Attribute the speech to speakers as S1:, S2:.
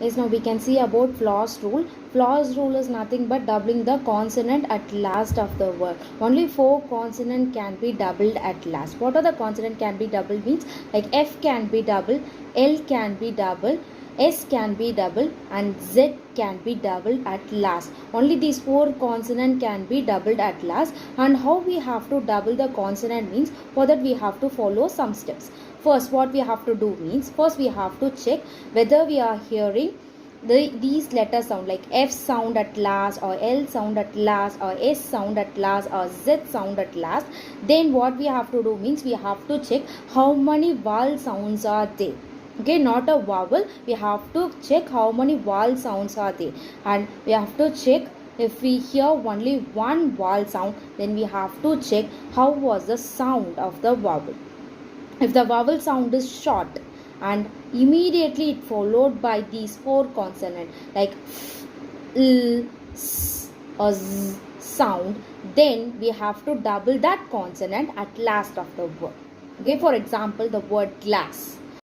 S1: Yes, now we can see about Floss rule. Floss rule is nothing but doubling the consonant at last of the word. Only 4 consonant can be doubled at last. What are the consonant can be doubled means? Like F can be doubled, L can be doubled, S can be doubled, and Z can be doubled at last. Only these 4 consonant can be doubled at last. And how we have to double the consonant means, for that we have to follow some steps. First, what we have to do means, first we have to check whether we are hearing these letter sound like F sound at last, or L sound at last, or S sound at last, or Z sound at last. Then what we have to do means, we have to check how many vowel sounds are there. Okay, not a vowel, we have to check how many vowel sounds are there, and we have to check if we hear only one vowel sound, then we have to check how was the sound of the vowel. If the vowel sound is short and immediately it followed by these 4 consonants like f, l, s or z sound, then we have to double that consonant at last of the word. Okay, for example, the word glass.